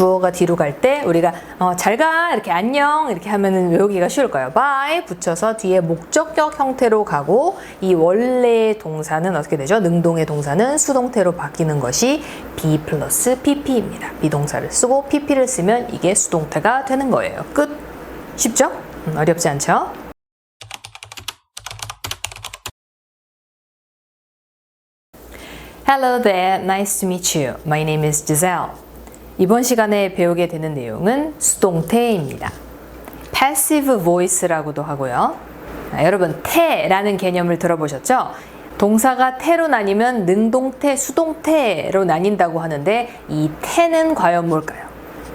주어가 뒤로 갈 때 우리가 잘 가 이렇게 안녕 이렇게 하면은 외우기가 쉬울 거예요. bye 붙여서 뒤에 목적격 형태로 가고 이 원래의 동사는 어떻게 되죠? 능동의 동사는 수동태로 바뀌는 것이 be 플러스 pp입니다. 비동사를 쓰고 pp를 쓰면 이게 수동태가 되는 거예요. 끝. 쉽죠? 어렵지 않죠? Hello there, nice to meet you. My name is Giselle. 이번 시간에 배우게 되는 내용은 수동태입니다. Passive voice라고도 하고요. 여러분, 태라는 개념을 들어보셨죠? 동사가 태로 나뉘면 능동태, 수동태로 나뉜다고 하는데 이 태는 과연 뭘까요?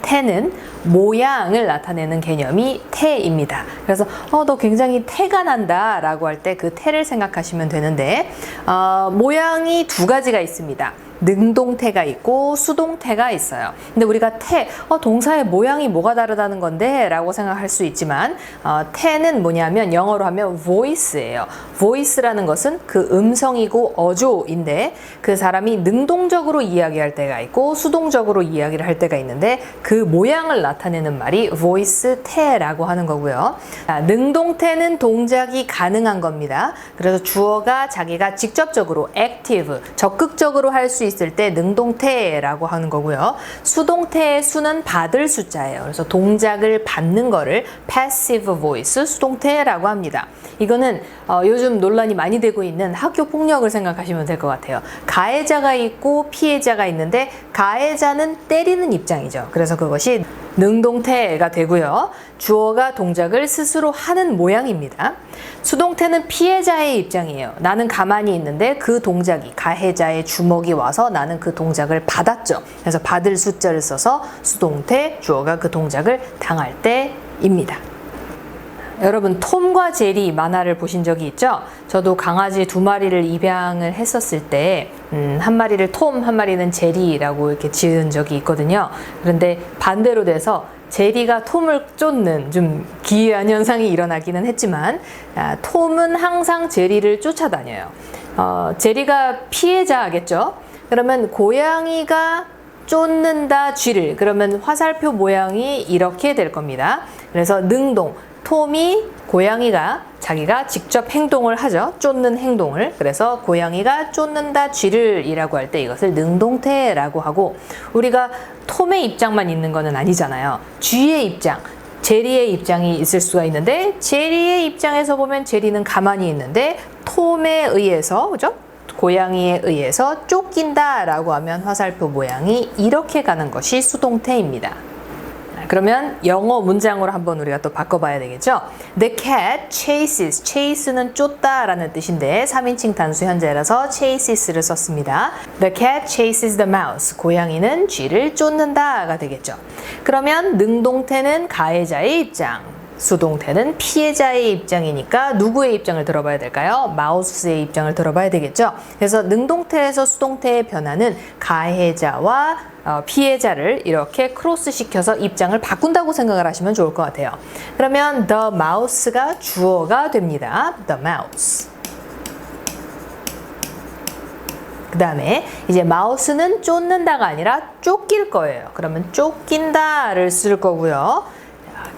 태는 모양을 나타내는 개념이 태입니다. 그래서 너 굉장히 태가 난다 라고 할 때 그 태를 생각하시면 되는데 모양이 두 가지가 있습니다. 능동태가 있고 수동태가 있어요. 근데 우리가 동사의 모양이 뭐가 다르다는 건데 라고 생각할 수 있지만 태는 뭐냐면 영어로 하면 voice예요. voice라는 것은 그 음성이고 어조인데 그 사람이 능동적으로 이야기할 때가 있고 수동적으로 이야기를 할 때가 있는데 그 모양을 나타내는 말이 voice 태라고 하는 거고요. 능동태는 동작이 가능한 겁니다. 그래서 주어가 자기가 직접적으로 active, 적극적으로 할 수 있을 때 능동태라고 하는 거고요. 수동태의 수는 받을 숫자예요. 그래서 동작을 받는 거를 passive voice, 수동태라고 합니다. 이거는 요즘 논란이 많이 되고 있는 학교 폭력을 생각하시면 될 것 같아요. 가해자가 있고 피해자가 있는데 가해자는 때리는 입장이죠. 그래서 그것이 능동태가 되고요. 주어가 동작을 스스로 하는 모양입니다. 수동태는 피해자의 입장이에요. 나는 가만히 있는데 그 동작이 가해자의 주먹이 와서 나는 그 동작을 받았죠. 그래서 받을 숫자를 써서 수동태, 주어가 그 동작을 당할 때입니다. 여러분, 톰과 제리 만화를 보신 적이 있죠? 저도 강아지 2마리를 입양을 했었을 때 한 마리를 톰, 한 마리는 제리라고 이렇게 지은 적이 있거든요. 그런데 반대로 돼서 제리가 톰을 쫓는 좀 기이한 현상이 일어나기는 했지만 톰은 항상 제리를 쫓아다녀요. 제리가 피해자겠죠? 그러면 고양이가 쫓는다 쥐를, 그러면 화살표 모양이 이렇게 될 겁니다. 그래서 능동, 톰이 고양이가 자기가 직접 행동을 하죠. 쫓는 행동을. 그래서 고양이가 쫓는다 쥐를 이라고 할 때 이것을 능동태라고 하고, 우리가 톰의 입장만 있는 것은 아니잖아요. 쥐의 입장, 제리의 입장이 있을 수가 있는데 제리의 입장에서 보면 제리는 가만히 있는데 톰에 의해서, 그죠? 고양이에 의해서 쫓긴다 라고 하면 화살표 모양이 이렇게 가는 것이 수동태입니다. 그러면 영어 문장으로 한번 우리가 또 바꿔봐야 되겠죠? The cat chases. chase는 쫓다 라는 뜻인데 3인칭 단수 현재라서 chases를 썼습니다. The cat chases the mouse. 고양이는 쥐를 쫓는다가 되겠죠. 그러면 능동태는 가해자의 입장, 수동태는 피해자의 입장이니까 누구의 입장을 들어봐야 될까요? 마우스의 입장을 들어봐야 되겠죠. 그래서 능동태에서 수동태의 변화는 가해자와 피해자를 이렇게 크로스 시켜서 입장을 바꾼다고 생각을 하시면 좋을 것 같아요. 그러면 the mouse가 주어가 됩니다. The mouse. 그 다음에 이제 마우스는 쫓는다가 아니라 쫓길 거예요. 그러면 쫓긴다를 쓸 거고요.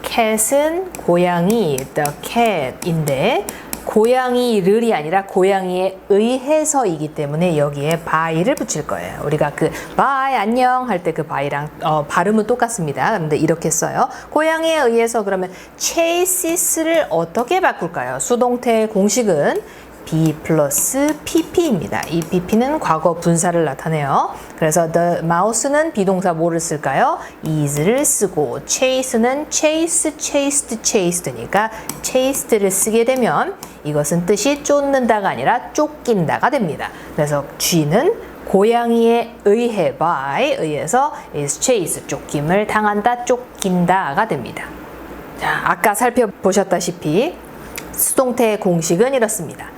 cat은 고양이, the cat인데 고양이를이 아니라 고양이에 의해서이기 때문에 여기에 by를 붙일 거예요. 우리가 그 bye 안녕 할 때 그 by랑 발음은 똑같습니다. 그런데 이렇게 써요. 고양이에 의해서. 그러면 chases를 어떻게 바꿀까요? 수동태의 공식은 be 플러스 pp입니다. 이 pp는 과거 분사를 나타내요. 그래서 the mouse는 비동사 뭐를 쓸까요? is를 쓰고 chase는 chase, chased, chased니까 chased를 쓰게 되면 이것은 뜻이 쫓는다가 아니라 쫓긴다가 됩니다. 그래서 쥐는 고양이에 의해, by, 의해서 is chased, 쫓김을 당한다, 쫓긴다가 됩니다. 자, 아까 살펴보셨다시피 수동태의 공식은 이렇습니다.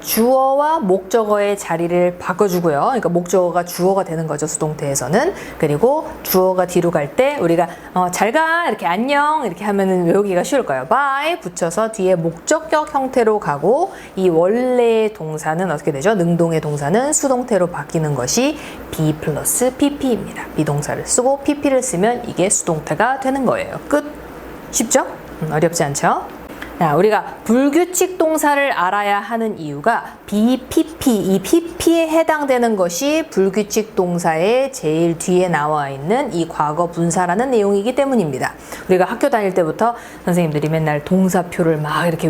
주어와 목적어의 자리를 바꿔주고요. 그러니까 목적어가 주어가 되는 거죠, 수동태에서는. 그리고 주어가 뒤로 갈 때 우리가 잘 가, 이렇게 안녕 이렇게 하면은 외우기가 쉬울 거예요. bye 붙여서 뒤에 목적격 형태로 가고 이 원래의 동사는 어떻게 되죠? 능동의 동사는 수동태로 바뀌는 것이 be 플러스 pp입니다. 비동사를 쓰고 pp를 쓰면 이게 수동태가 되는 거예요. 끝. 쉽죠? 어렵지 않죠? 자, 우리가 불규칙 동사를 알아야 하는 이유가 BPP, 이 PP에 해당되는 것이 불규칙 동사의 제일 뒤에 나와 있는 이 과거 분사라는 내용이기 때문입니다. 우리가 학교 다닐 때부터 선생님들이 맨날 동사표를 막 이렇게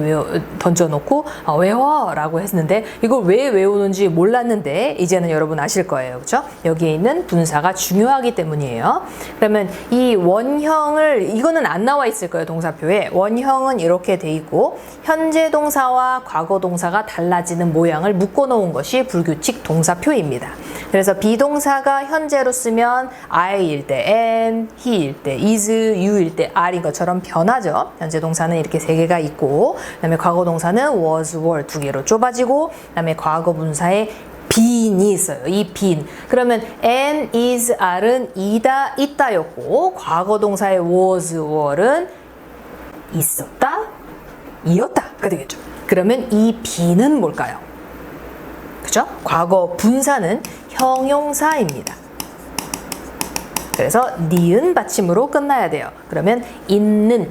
던져놓고 외워라고 했는데 이걸 왜 외우는지 몰랐는데 이제는 여러분 아실 거예요. 그렇죠? 여기에 있는 분사가 중요하기 때문이에요. 그러면 이 원형을, 이거는 안 나와 있을 거예요. 동사표에. 원형은 이렇게 돼 있고 현재 동사와 과거 동사가 달라지는 모양을 묶어 놓은 것이 불규칙 동사표입니다. 그래서 비동사가 현재로 쓰면 I일 때 am, he일 때 is, you일 때 are인 것처럼 변하죠. 현재 동사는 이렇게 세 개가 있고 그다음에 과거 동사는 was, were 두 개로 좁아지고 그다음에 과거 분사에 bean이 있어요. 이 bean. 그러면 am, is, are는 이다, 있다였고 과거 동사의 was, were는 있었다, 이었다가 되겠죠. 그러면 이 be는 뭘까요? 그죠? 과거 분사는 형용사입니다. 그래서 니은 받침으로 끝나야 돼요. 그러면 있는,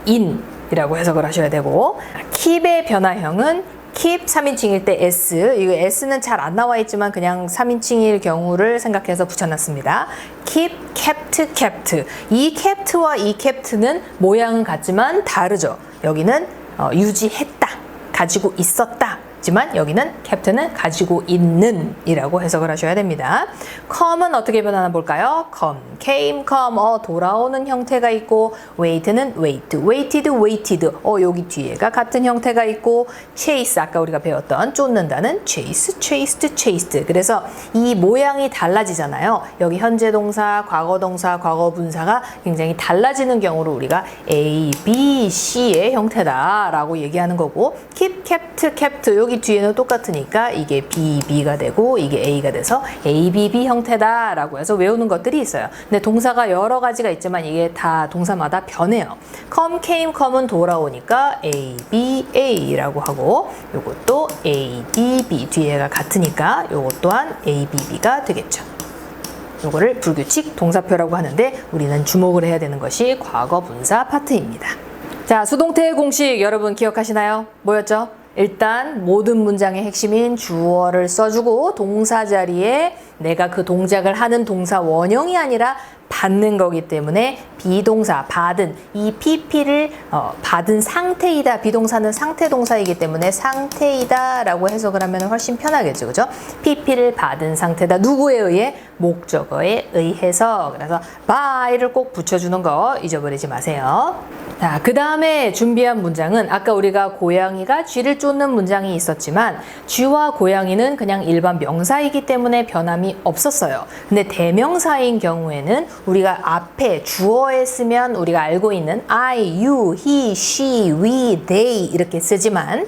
in이라고 해석을 하셔야 되고 keep의 변화형은 keep 3인칭일 때 s, 이거 s는 잘 안 나와 있지만 그냥 3인칭일 경우를 생각해서 붙여놨습니다. keep, kept, kept. 이 kept와 이 kept는 모양은 같지만 다르죠. 여기는 유지했다, 가지고 있었다. 지만 여기는 캡틴은 가지고 있는 이라고 해석을 하셔야 됩니다. come은 어떻게 변하나 볼까요? come, came, come, 돌아오는 형태가 있고 wait는 wait, waited, waited, 여기 뒤에가 같은 형태가 있고 chase, 아까 우리가 배웠던 쫓는다는 chase, chased, chased. 그래서 이 모양이 달라지잖아요. 여기 현재 동사, 과거 동사, 과거 분사가 굉장히 달라지는 경우로 우리가 A, B, C의 형태다라고 얘기하는 거고 keep, kept, kept 여기 뒤에는 똑같으니까 이게 B, B가 되고 이게 A가 돼서 A, B, B 형태다라고 해서 외우는 것들이 있어요. 근데 동사가 여러 가지가 있지만 이게 다 동사마다 변해요. come, came, come은 돌아오니까 A, B, A라고 하고 요것도 A, B, B 뒤에가 같으니까 요것 또한 A, B, B가 되겠죠. 요거를 불규칙 동사표라고 하는데 우리는 주목을 해야 되는 것이 과거 분사 파트입니다. 자, 수동태의 공식 여러분 기억하시나요? 뭐였죠? 일단 모든 문장의 핵심인 주어를 써주고 동사 자리에 내가 그 동작을 하는 동사 원형이 아니라 받는 거기 때문에 비동사, 받은 이 PP를 받은 상태이다. 비동사는 상태 동사이기 때문에 상태이다 라고 해석을 하면 훨씬 편하겠죠. 그죠? PP를 받은 상태다. 누구에 의해? 목적어에 의해서. 그래서 by를 꼭 붙여주는 거 잊어버리지 마세요. 자, 그 다음에 준비한 문장은 아까 우리가 고양이가 쥐를 쫓는 문장이 있었지만 쥐와 고양이는 그냥 일반 명사이기 때문에 변함이 없었어요. 근데 대명사인 경우에는 우리가 앞에 주어에 쓰면 우리가 알고 있는 I, you, he, she, we, they 이렇게 쓰지만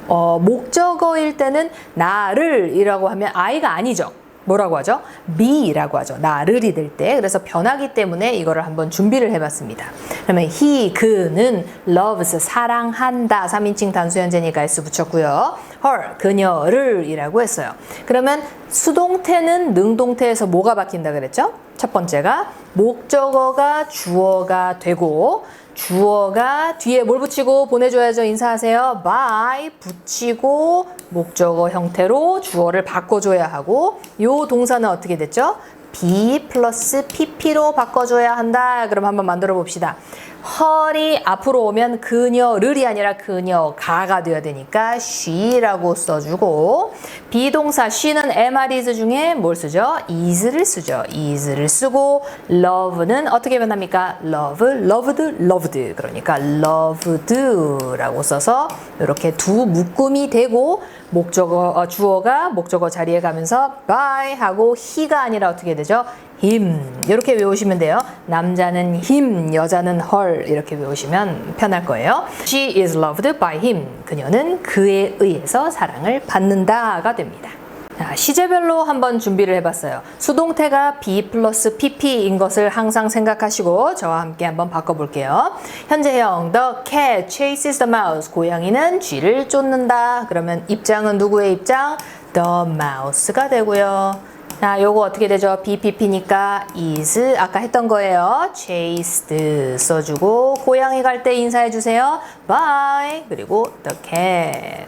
목적어일 때는 나를 이라고 하면 I가 아니죠. 뭐라고 하죠? be라고 하죠. 나를이 될 때. 그래서 변하기 때문에 이거를 한번 준비를 해봤습니다. 그러면 he, 그는 loves, 사랑한다. 3인칭 단수현재니까 s 붙였고요. her, 그녀를 이라고 했어요. 그러면 수동태는 능동태에서 뭐가 바뀐다 그랬죠? 첫 번째가 목적어가 주어가 되고 주어가 뒤에 뭘 붙이고 보내줘야죠. 인사하세요. bye 붙이고 목적어 형태로 주어를 바꿔줘야 하고 요 동사는 어떻게 됐죠? be 플러스 pp로 바꿔줘야 한다. 그럼 한번 만들어 봅시다. her이 앞으로 오면 그녀를이 아니라 그녀가가 되어야 되니까 she라고 써주고 비동사 she는 am, is 중에 뭘 쓰죠? is를 쓰죠. is를 쓰고 love는 어떻게 변합니까? love, loved, loved 그러니까 loved라고 써서 이렇게 두 묶음이 되고 목적어 주어가 목적어 자리에 가면서 by 하고 he가 아니라 어떻게 되죠? him 이렇게 외우시면 돼요. 남자는 him, 여자는 her 이렇게 외우시면 편할 거예요. She is loved by him. 그녀는 그에 의해서 사랑을 받는다가 됩니다. 자, 시제별로 한번 준비를 해봤어요. 수동태가 be 플러스 pp인 것을 항상 생각하시고 저와 함께 한번 바꿔볼게요. 현재형 the cat chases the mouse. 고양이는 쥐를 쫓는다. 그러면 입장은 누구의 입장? the mouse가 되고요. 자, 요거 어떻게 되죠? BPP니까 is 아까 했던 거예요. chased 써주고 고양이 갈 때 인사해주세요. Bye. 그리고 the cat.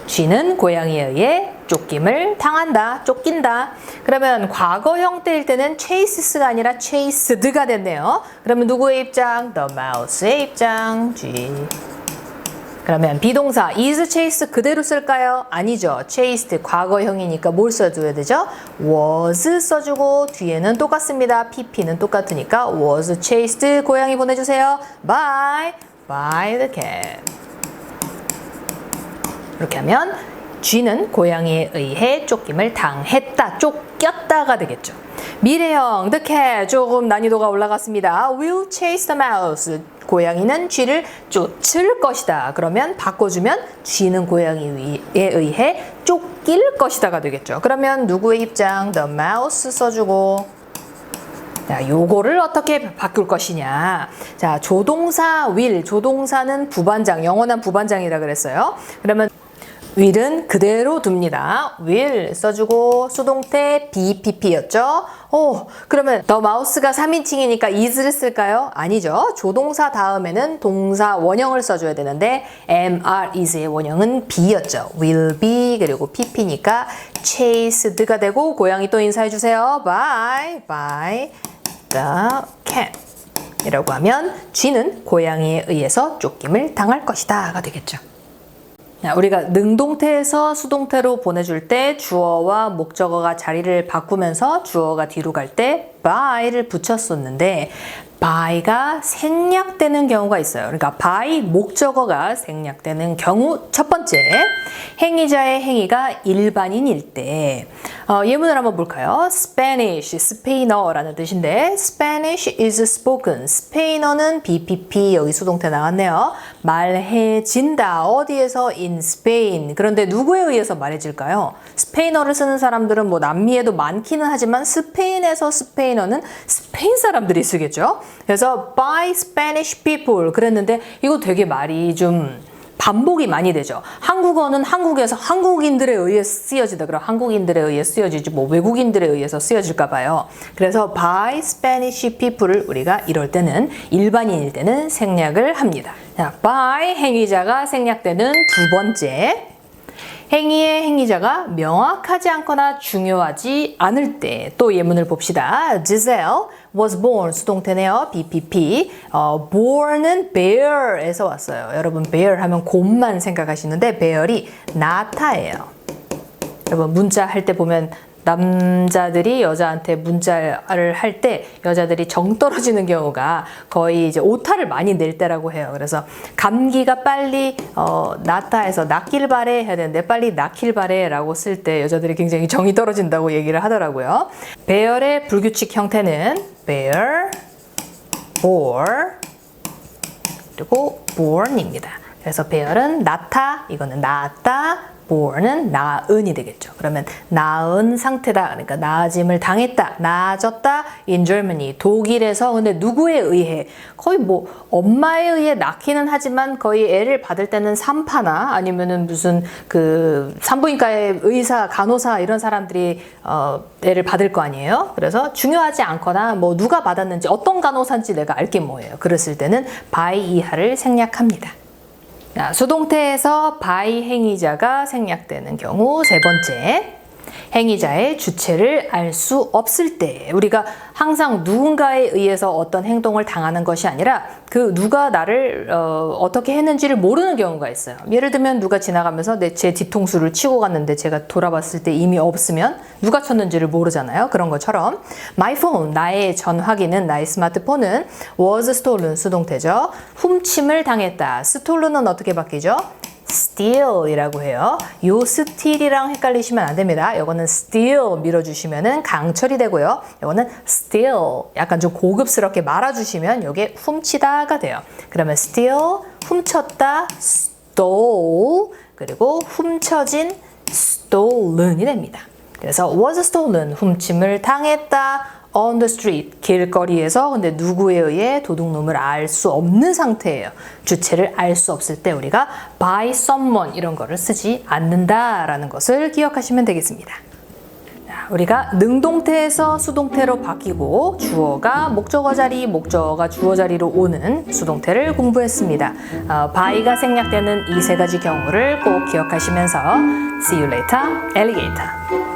쥐는 고양이에 의해 쫓김을 당한다, 쫓긴다. 그러면 과거 형태일 때는 chases가 아니라 chased가 됐네요. 그러면 누구의 입장? the mouse의 입장, 쥐. 그러면 비동사 is chased 그대로 쓸까요? 아니죠. chased 과거형이니까 뭘 써줘야 되죠? was 써주고 뒤에는 똑같습니다. pp는 똑같으니까 was chased 고양이 보내주세요. by the cat. 이렇게 하면 쥐는 고양이에 의해 쫓김을 당했다, 쫓겼다가 되겠죠. 미래형 the cat 조금 난이도가 올라갔습니다. will chase the mouse. 고양이는 쥐를 쫓을 것이다. 그러면 바꿔주면 쥐는 고양이에 의해 쫓길 것이다가 되겠죠. 그러면 누구의 입장? the mouse 써주고 자, 요거를 어떻게 바꿀 것이냐. 자, 조동사 will, 조동사는 부반장, 영원한 부반장이라 그랬어요. 그러면 will은 그대로 둡니다. will 써주고 수동태 BPP였죠. 그러면 the mouse가 3인칭이니까 is를 쓸까요? 아니죠. 조동사 다음에는 동사 원형을 써줘야 되는데 MR is의 원형은 be였죠. will be 그리고 pp니까 chased가 되고 고양이 또 인사해주세요. by the cat 이라고 하면 쥐는 고양이에 의해서 쫓김을 당할 것이다 가 되겠죠. 우리가 능동태에서 수동태로 보내줄 때 주어와 목적어가 자리를 바꾸면서 주어가 뒤로 갈 때 by를 붙였었는데 by가 생략되는 경우가 있어요. 그러니까 by 목적어가 생략되는 경우 첫 번째, 행위자의 행위가 일반인일 때 예문을 한번 볼까요? Spanish, 스페인어라는 뜻인데 Spanish is spoken. 스페인어는 BPP 여기 수동태 나왔네요. 말해진다. 어디에서? in Spain. 그런데 누구에 의해서 말해질까요? 스페인어를 쓰는 사람들은 뭐 남미에도 많기는 하지만 스페인에서 스페인어는 스페인 사람들이 쓰겠죠. 그래서 by Spanish people 그랬는데 이거 되게 말이 좀 반복이 많이 되죠. 한국어는 한국에서 한국인들에 의해 쓰여지다. 그럼 한국인들에 의해 쓰여지지 뭐 외국인들에 의해서 쓰여질까 봐요. 그래서 by Spanish people을 우리가 이럴 때는 일반인일 때는 생략을 합니다. 자, by 행위자가 생략되는 두 번째, 행위의 행위자가 명확하지 않거나 중요하지 않을 때 또 예문을 봅시다. Giselle was born 수동태네요. BPP. born은 bear에서 왔어요. 여러분 bear 하면 곰만 생각하시는데 bear이 나타예요. 여러분 문자 할 때 보면 남자들이 여자한테 문자를 할 때 여자들이 정 떨어지는 경우가 거의 이제 오타를 많이 낼 때라고 해요. 그래서 감기가 빨리 낫다해서 낫길 바래 해야 되는데 빨리 낫길 바래 라고 쓸 때 여자들이 굉장히 정이 떨어진다고 얘기를 하더라고요. bear의 불규칙 형태는 bear, bore, 그리고 born입니다. 그래서 bear은 낳다, 이거는 낳았다, born은 나은이 되겠죠. 그러면 나은 상태다. 그러니까 나아짐을 당했다. 나아졌다. in Germany. 독일에서 근데 누구에 의해? 거의 뭐 엄마에 의해 낳기는 하지만 거의 애를 받을 때는 산파나 아니면은 무슨 그 산부인과의 의사, 간호사 이런 사람들이 애를 받을 거 아니에요. 그래서 중요하지 않거나 뭐 누가 받았는지 어떤 간호사인지 내가 알게 뭐예요. 그랬을 때는 by 이하를 생략합니다. 수동태에서 by 행위자가 생략되는 경우 세 번째, 행위자의 주체를 알 수 없을 때 우리가 항상 누군가에 의해서 어떤 행동을 당하는 것이 아니라 그 누가 나를 어떻게 했는지를 모르는 경우가 있어요. 예를 들면 누가 지나가면서 제 뒤통수를 치고 갔는데 제가 돌아봤을 때 이미 없으면 누가 쳤는지를 모르잖아요. 그런 것처럼 my phone, 나의 전화기는 나의 스마트폰은 was stolen 수동태죠. 훔침을 당했다. stolen은 어떻게 바뀌죠? steal이라고 해요. 요 steal이랑 헷갈리시면 안 됩니다. 요거는 steal 밀어주시면은 강철이 되고요. 요거는 steal 약간 좀 고급스럽게 말아주시면 요게 훔치다가 돼요. 그러면 steal 훔쳤다, stole 그리고 훔쳐진 stolen이 됩니다. 그래서 was stolen 훔침을 당했다. on the street 길거리에서 근데 누구에 의해 도둑놈을 알 수 없는 상태예요. 주체를 알 수 없을 때 우리가 by someone 이런 거를 쓰지 않는다라는 것을 기억하시면 되겠습니다. 우리가 능동태에서 수동태로 바뀌고 주어가 목적어 자리, 목적어가 주어 자리로 오는 수동태를 공부했습니다. by가 생략되는 이 세 가지 경우를 꼭 기억하시면서 See you later, alligator.